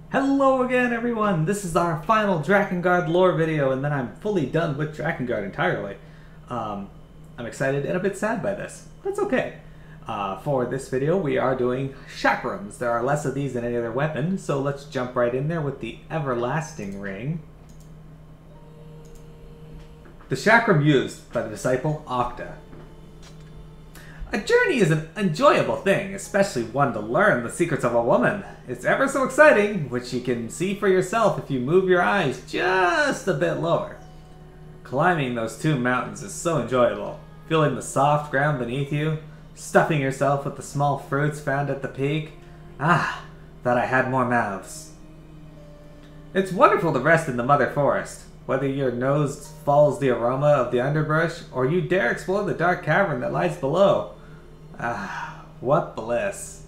Hello again, everyone! This is our final Drakengard lore video, and then I'm fully done with Drakengard entirely. I'm excited and a bit sad by this. That's okay. For this video, we are doing chakrams. There are less of these than any other weapon, so let's jump right in there with the Everlasting Ring. The chakram used by the disciple Octa. A journey is an enjoyable thing, especially one to learn the secrets of a woman. It's ever so exciting, which you can see for yourself if you move your eyes just a bit lower. Climbing those two mountains is so enjoyable. Feeling the soft ground beneath you, stuffing yourself with the small fruits found at the peak. Ah, thought I had more mouths. It's wonderful to rest in the mother forest. Whether your nose follows the aroma of the underbrush, or you dare explore the dark cavern that lies below. Ah, what bliss.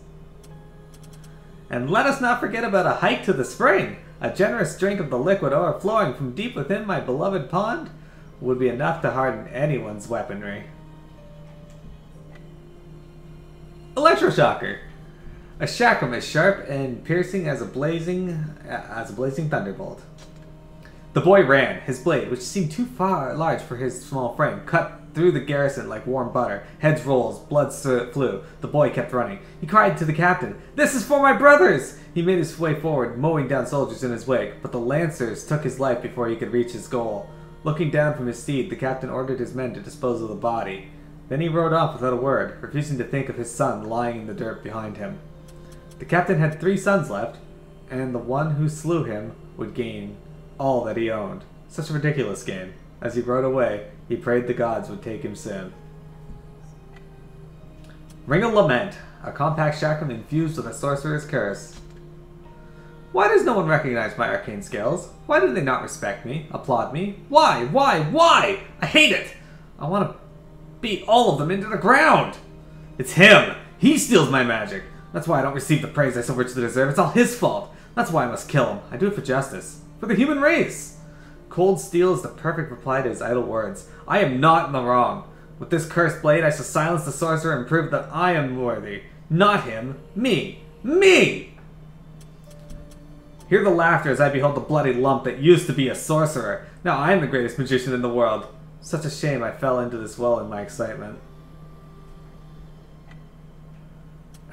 And let us not forget about a hike to the spring. A generous drink of the liquid overflowing from deep within my beloved pond would be enough to harden anyone's weaponry. Electroshocker. A chakram is sharp and piercing as a blazing thunderbolt. The boy ran. His blade, which seemed too large for his small frame, cut through the garrison like warm butter. Heads rolled, blood flew. The boy kept running. He cried to the captain, "This is for my brothers!" He made his way forward, mowing down soldiers in his wake, but the lancers took his life before he could reach his goal. Looking down from his steed, the captain ordered his men to dispose of the body. Then he rode off without a word, refusing to think of his son lying in the dirt behind him. The captain had 3 sons left, and the one who slew him would gain all that he owned. Such a ridiculous game. As he rode away, he prayed the gods would take him soon. Ring of Lament, a compact chakram infused with a sorcerer's curse. Why does no one recognize my arcane skills? Why do they not respect me, applaud me? Why? I hate it! I want to beat all of them into the ground! It's him! He steals my magic! That's why I don't receive the praise I so richly deserve. It's all his fault! That's why I must kill him. I do it for justice. For the human race! Cold steel is the perfect reply to his idle words. I am not in the wrong. With this cursed blade, I shall silence the sorcerer and prove that I am worthy. Not him. Me! Me! Hear the laughter as I behold the bloody lump that used to be a sorcerer. Now I am the greatest magician in the world. Such a shame I fell into this well in my excitement.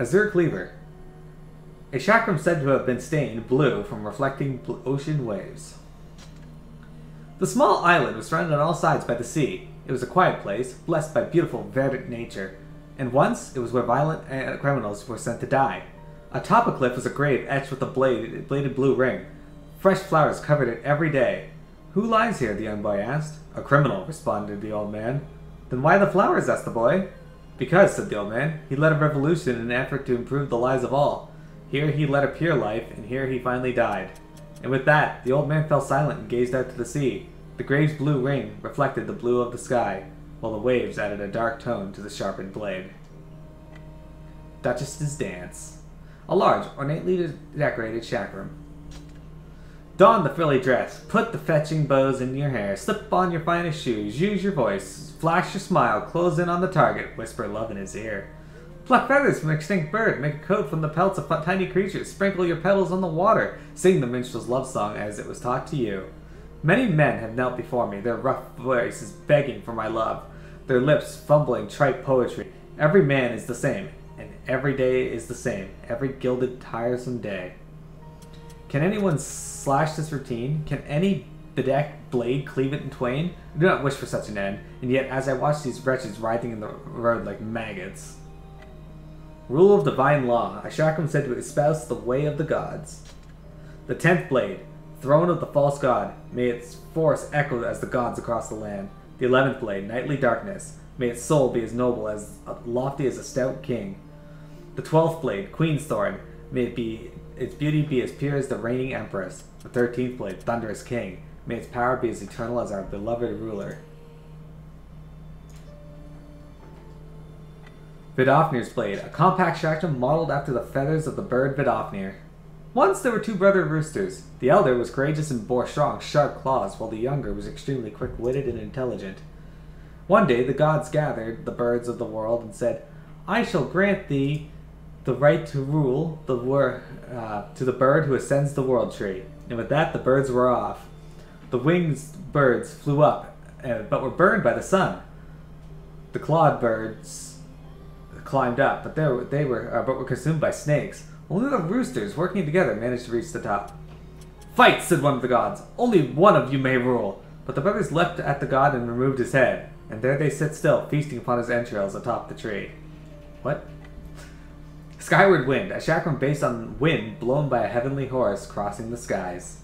Azure Cleaver. A chakram said to have been stained blue from reflecting ocean waves. The small island was surrounded on all sides by the sea. It was a quiet place, blessed by beautiful, verdant nature. And once, it was where violent criminals were sent to die. Atop a cliff was a grave etched with a bladed blue ring. Fresh flowers covered it every day. Who lies here? The young boy asked. A criminal, responded the old man. Then why the flowers? Asked the boy. Because, said the old man, he led a revolution in an effort to improve the lives of all. Here he led a pure life, and here he finally died. And with that, the old man fell silent and gazed out to the sea. The grave's blue ring reflected the blue of the sky, while the waves added a dark tone to the sharpened blade. Duchess's Dance. A large, ornately decorated chakram. Don the frilly dress, put the fetching bows in your hair, slip on your finest shoes, use your voice, flash your smile, close in on the target, whisper love in his ear. Pluck feathers from an extinct bird, make a coat from the pelts of tiny creatures, sprinkle your petals on the water, sing the minstrel's love song as it was taught to you. Many men have knelt before me, their rough voices begging for my love, their lips fumbling trite poetry. Every man is the same, and every day is the same, every gilded, tiresome day. Can anyone slash this routine? Can any bedecked blade cleave it in twain? I do not wish for such an end, and yet as I watch these wretches writhing in the road like maggots. Rule of divine law. A chakram said to espouse the way of the gods. The 10th blade. Throne of the false god. May its force echo as the gods across the land. The 11th blade. Nightly darkness. May its soul be as noble, as lofty as a stout king. The 12th blade. Queen's thorn. May its beauty be as pure as the reigning empress. The 13th blade. Thunderous king. May its power be as eternal as our beloved ruler. Vidofnir's blade, a compact chakram modeled after the feathers of the bird Vidofnir. Once there were 2 brother roosters. The elder was courageous and bore strong, sharp claws, while the younger was extremely quick-witted and intelligent. One day the gods gathered the birds of the world and said, I shall grant thee the right to rule to the bird who ascends the world tree. And with that, the birds were off. The winged birds flew up, but were burned by the sun. The clawed birds climbed up, but were consumed by snakes. Only the roosters, working together, managed to reach the top. "Fight," said one of the gods. "Only one of you may rule." But the brothers leapt at the god and removed his head. And there they sit still, feasting upon his entrails atop the tree. What? Skyward Wind, a chakram based on wind blown by a heavenly horse crossing the skies.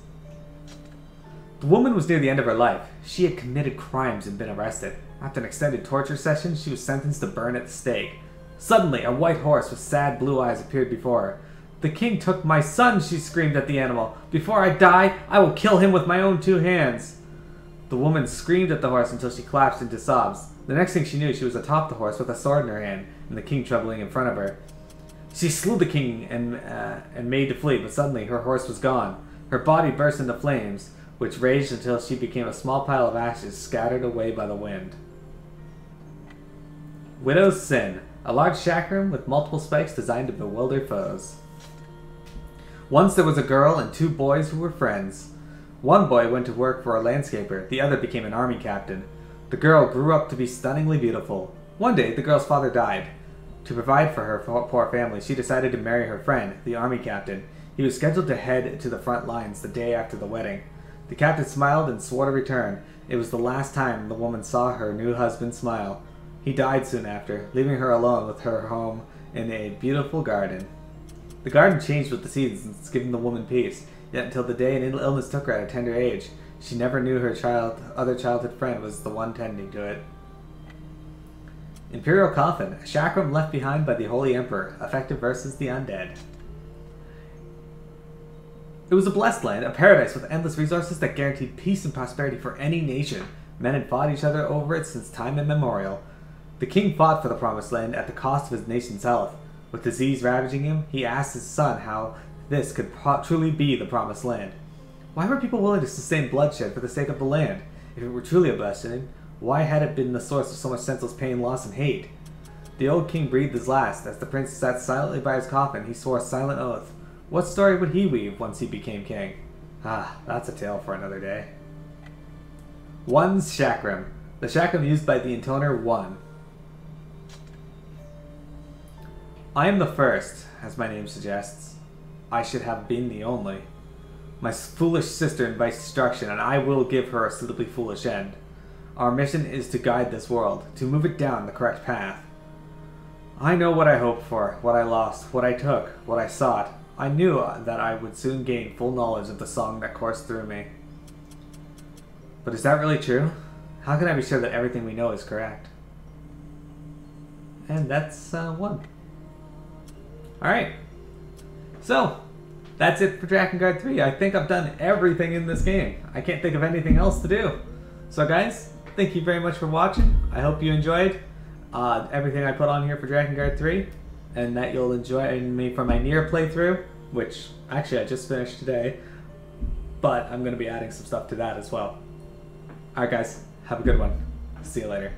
The woman was near the end of her life. She had committed crimes and been arrested. After an extended torture session, she was sentenced to burn at the stake. Suddenly, a white horse with sad blue eyes appeared before her. "The king took my son," she screamed at the animal. "Before I die, I will kill him with my own 2 hands." The woman screamed at the horse until she collapsed into sobs. The next thing she knew, she was atop the horse with a sword in her hand, and the king trembling in front of her. She slew the king and made to flee, but suddenly her horse was gone. Her body burst into flames, which raged until she became a small pile of ashes scattered away by the wind. Widow's Sin, a large chakram with multiple spikes designed to bewilder foes. Once there was a girl and 2 boys who were friends. One boy went to work for a landscaper, the other became an army captain. The girl grew up to be stunningly beautiful. One day, the girl's father died. To provide for her poor family, she decided to marry her friend, the army captain. He was scheduled to head to the front lines the day after the wedding. The captain smiled and swore to return. It was the last time the woman saw her new husband smile. He died soon after, leaving her alone with her home in a beautiful garden. The garden changed with the seasons, giving the woman peace. Yet until the day an illness took her at a tender age, she never knew her other childhood friend was the one tending to it. Imperial Coffin, a chakram left behind by the Holy Emperor, effective versus the undead. It was a blessed land, a paradise with endless resources that guaranteed peace and prosperity for any nation. Men had fought each other over it since time immemorial. The king fought for the promised land at the cost of his nation's health. With disease ravaging him, he asked his son how this could truly be the promised land. Why were people willing to sustain bloodshed for the sake of the land? If it were truly a blessing, why had it been the source of so much senseless pain, loss, and hate? The old king breathed his last. As the prince sat silently by his coffin, he swore a silent oath. What story would he weave once he became king? Ah, that's a tale for another day. One's chakram. The chakram used by the intoner 1. I am the first, as my name suggests. I should have been the only. My foolish sister invites destruction, and I will give her a suitably foolish end. Our mission is to guide this world, to move it down the correct path. I know what I hoped for, what I lost, what I took, what I sought. I knew that I would soon gain full knowledge of the song that coursed through me. But is that really true? How can I be sure that everything we know is correct? And that's 1. Alright. So, that's it for Drakengard 3. I think I've done everything in this game. I can't think of anything else to do. So guys, thank you very much for watching. I hope you enjoyed everything I put on here for Drakengard 3. And that you'll enjoy me for my Nier playthrough, which actually I just finished today. But I'm going to be adding some stuff to that as well. Alright guys, have a good one. See you later.